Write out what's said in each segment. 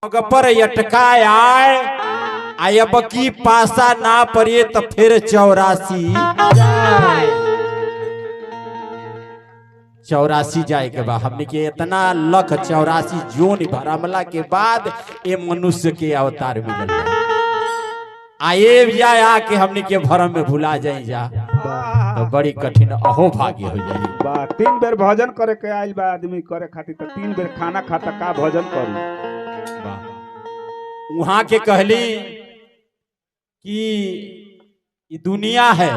पर अटका आए अब की पासा ना पड़े तो फिर 84 जाए के बाद हमने के इतना लख 84 जोन भरमला के बाद ये मनुष्य के अवतार मिलल आए जाए आके हमने के भरम में भुला जाए जा तो बड़ी कठिन अहो भाग्य हो जाए। 3 बेर भजन करे के आइल बा आदमी करे खातिर तो 3 बेर खाना खाता का भजन करी। वहां के कहली कि ये दुनिया है,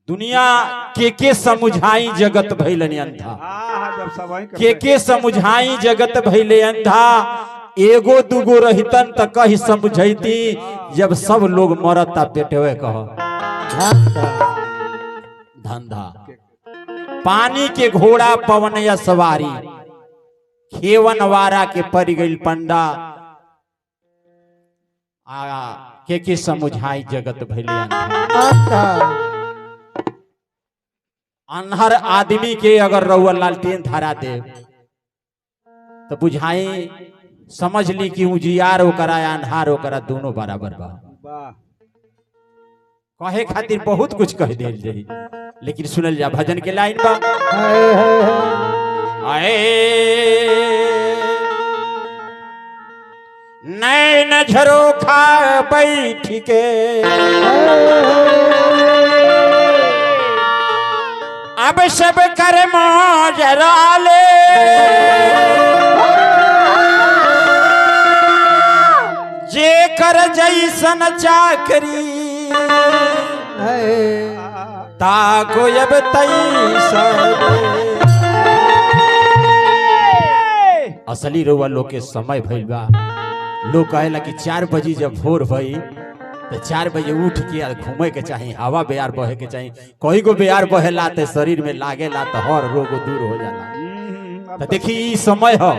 दुनिया के समझाई जगत भइले अंधा, के समझाई जगत भइले अंधा, एगो दूगो रहितन त कही समझैती, जब सब लोग मरता पेटवे कह धंधा। पानी के घोड़ा पवन या सवारी, खेवन वारा के पड़ गई पंडा, के समझाई जगत भइले अनहर आदमी के अगर रउआ लालटेन धरा दे तो बुझाई समझ ली कि उजियार ओकरा अन्हार ओकरा दोनों बराबर बा। कहे खातिर बहुत कुछ कह देल जाई, लेकिन सुनल जा भजन के लाइन बा। आए नैन झरोखा बैठ के अब सब कर मौजराले, जे कर जैसन चाकरी ताको अब असली रउआ लोग के समय भइल बा। लोग कहेला कि 4 बजे जब भोर भई तो 4 बजे उठ के घूमे के चाहिए, हवा बेयार बहे के चाहिए। कोई को बेयार बहेला तो शरीर में लागेला तो हर रोग दूर हो जाला। तो देखी समय हो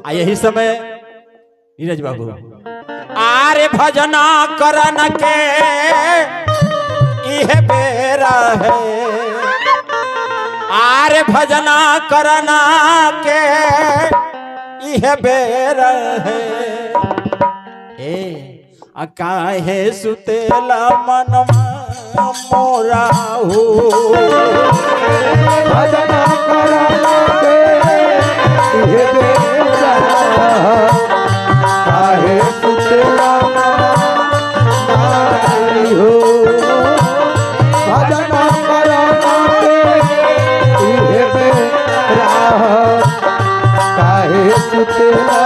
आ यही समय नीरज बाबू आरे भजना करन के इहे बेरा है, आरे भजना करना के इहे बेरा है। काहे सुतेला मनवा मोरा हो, भजना करना के इहे बेरा, काहे सुतेला नारी हो, भजना करना के इहे बेरा, काहे सुतेला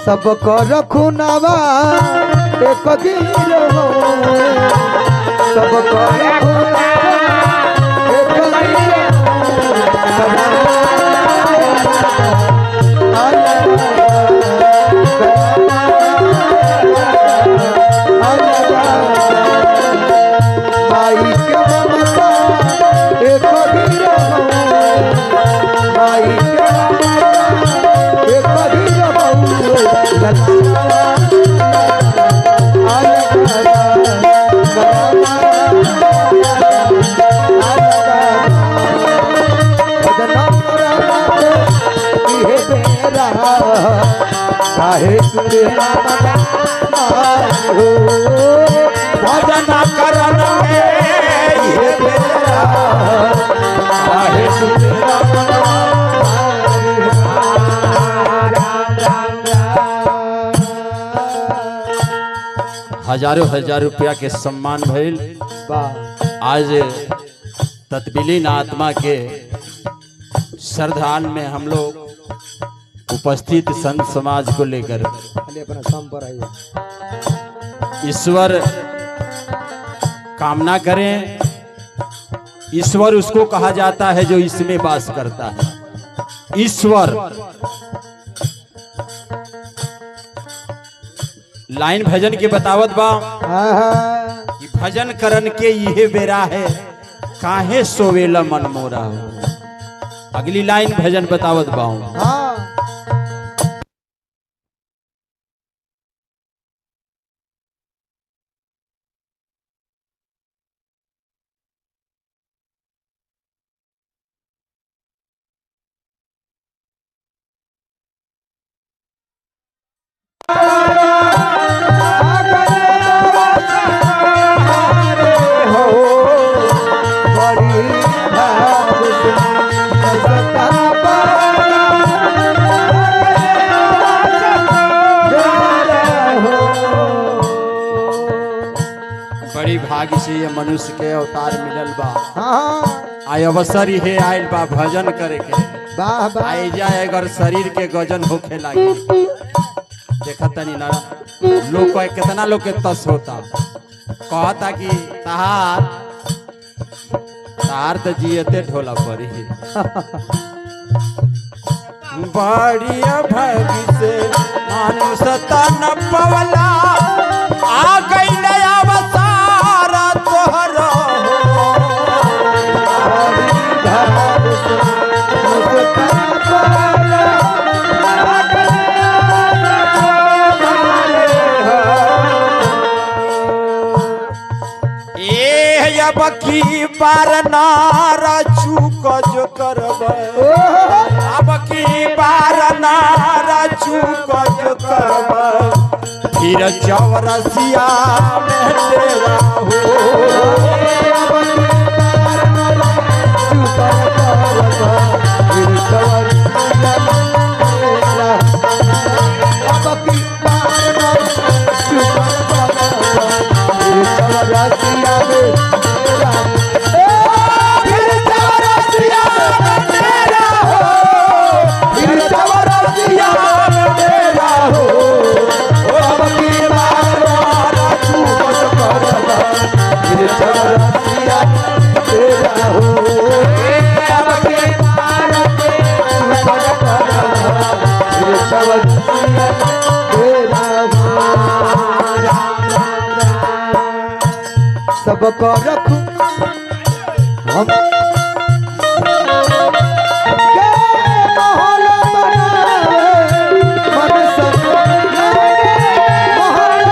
सबको रखुनावा एक दिन हो, सबको रखुनावा एक दिन माई के ममता एक दिन हो, माई के ममता एक दिन भजना करन के इहे बेरा, काहे सुतेला हजारों हजार रुपया के सम्मान भइल। वाह आज तत्विलीन आत्मा के श्रद्धान में हम लोग उपस्थित संत समाज को लेकर खाली अपना सम पर आइए। ईश्वर कामना करें। ईश्वर उसको कहा जाता है जो इसमें वास करता है। ईश्वर लाइन भजन के बतावत बा कि भजन करन के यह बेरा है, काहे सोवेला मन मोरा हो। अगली लाइन भजन बतावत बा। हाँ बड़ी भाग्य से ये मनुष्य के अवतार मिलल बा। हाँ आय अवसर ही आयल बा भजन करे के। वाह वाह आई जाए अगर शरीर के गजन होखे लागी। देखा तनी ना लोग को कितना लोग के तस होता। कहता कि तहार तो जियते ढोला पड़ी। बढ़िया भाग्य से मानुष तन पवला आ गई नया अवतार तोहरा की बार नारा चूक जो करब। अब की बार नारा चूक जो करब। फिर चौरसिया में तेरा हो। सबको रखूं हम के माहौल बनावे मन सब माहौल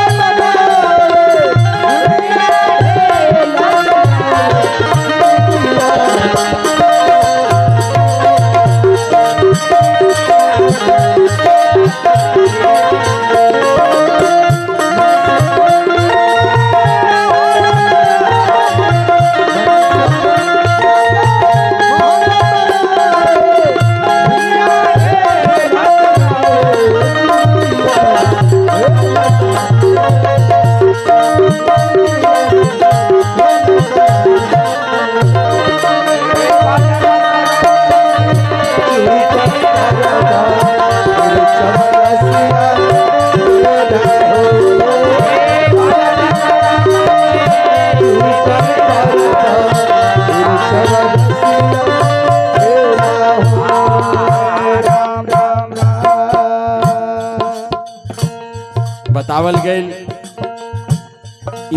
बतावल गइल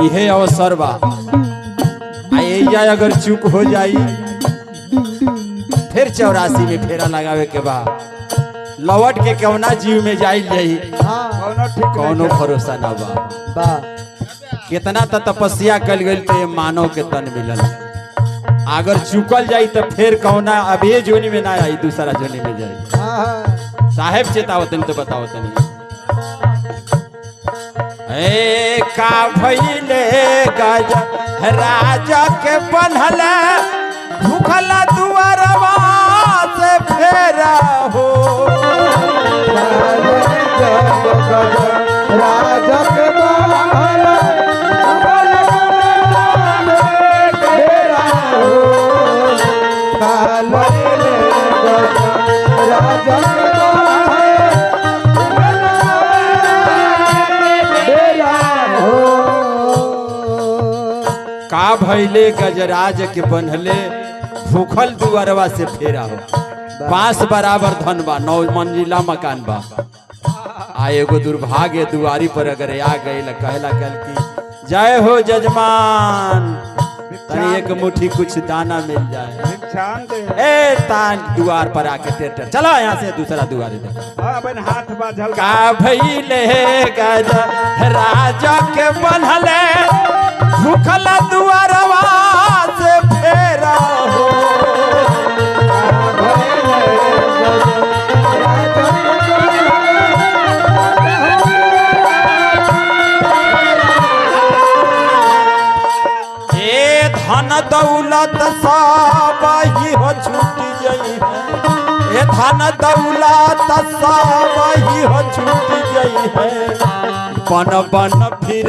इहे अवसर बा। अगर चूक हो जाई फिर 84 में फेरा लगावे के बा। लौट के कौना जीव में जाइल जाई कौनो भरोसा ना बा। कितना तपस्या कल गई तो ये मानव के तन मिलल। अगर चुकल जाई तो फिर कौना अबे जोनी में ना आई दूसरा जोनी में जाई। साहेब चेतावतन तो बतावतन ए का भइले गज राजा के बनल भूखल दुआरवा से फेरा हो। राजा के बनल का भैले गजराज के बनहले भूखल दुआरवा से फेरा हो। 5 बराबर धन बा, 9 मंजिला मकान बा। आ एगो दुर्भाग्य दुआरी पर अगर आ गई कहला कल की जय हो जजमान, तनी एक मुट्ठी कुछ दाना मिल जाए। भिक्षान दे। ए तान दुआर पर आके टेटर चलो यहाँ से दूसरा दुआरी दे। अपन हाथ बाझल का भैले गज राजा के बनहले भूखल दुआरवा से फेरा हो। ए धन दौलत सब ही हो छूट जई है, ए धन दौलत सब ही हो छूट जई है। बन बन फिर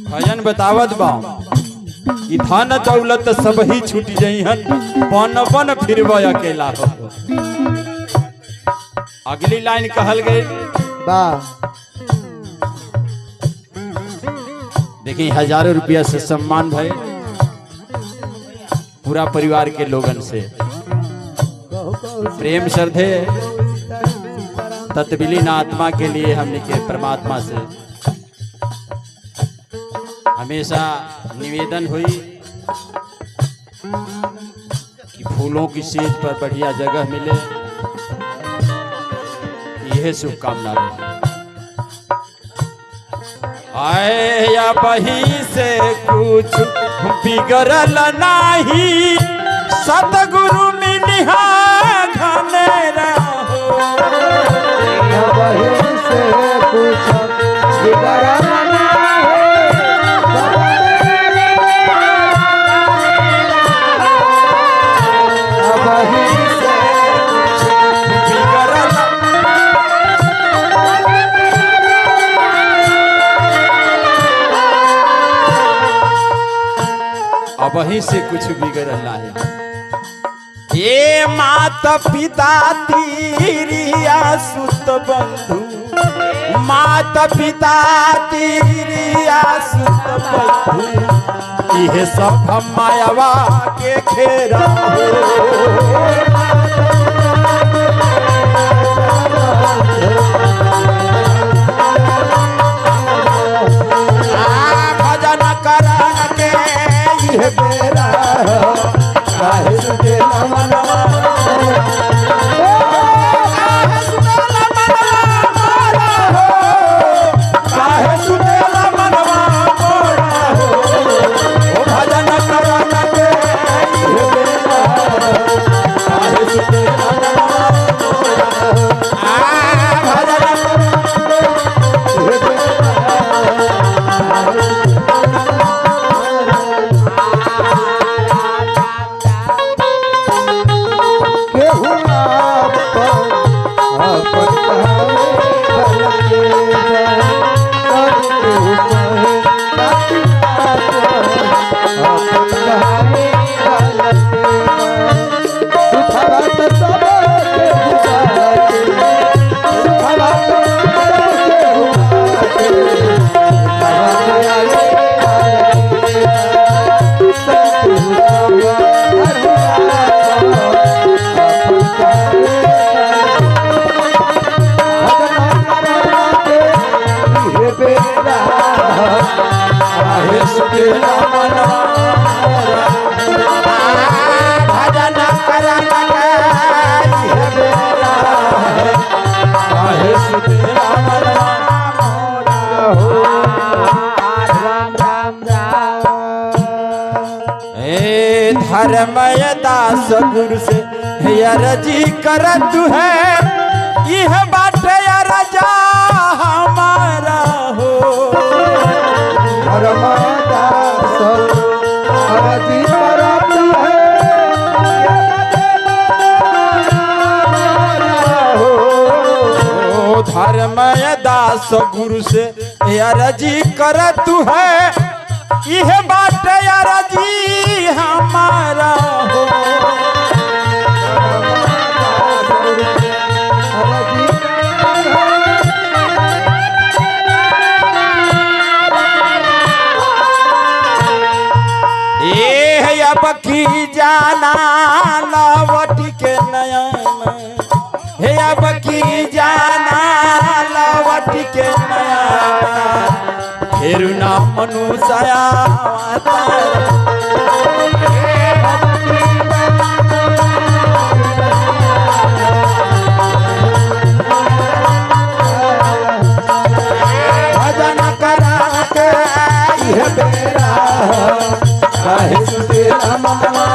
भजन बतावत बा कि धन दौलत सब ही छूट जइहन, बन बन फिरबा अकेला हो। अगली लाइन कहल गई देखिए 1000 रुपया से सम्मान भय पूरा परिवार के लोगन से प्रेम श्रद्धे तत्विलीन आत्मा के लिए हमने के परमात्मा से हमेशा निवेदन हुई कि फूलों की सेज पर बढ़िया जगह मिले, यह शुभकामना रही। आए या बही से कुछ बिगड़ल नाही, सतगुरु मिलिहा घने रहो। या बही से कुछ बिगड़ल वहीं से कुछ बिगड़ल है। ये माता पिता तीरिया सुत बंधु, माता पिता तीरिया सुत बंधु, यह सब मायावा के घेरा भजन करण के ये बेरा काहे सुते नमन काहे सुते दास गुरु से अरजी करत है यह बाटे राजा हमारा हो। धर्मदास अरजी करत है ओ धर्मय दास गुरु से अरजी करत है यह बाटे अरजी हमारा हो। बकी जाना लवट के नयन हे बकी जाना लवट के नयन फिर ना मनुष्या भजन करा के यह बेरा काहे तेरा मनमा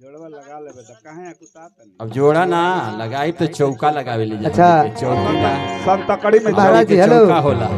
जोड़वा लगा लेबे त काहे कुतात नहीं। अब जोड़ा ना लगाई तो चौका लगावे ले अच्छा। चौकी ना सब तकड़ी में महाराज जी, हेलो। चौका होला।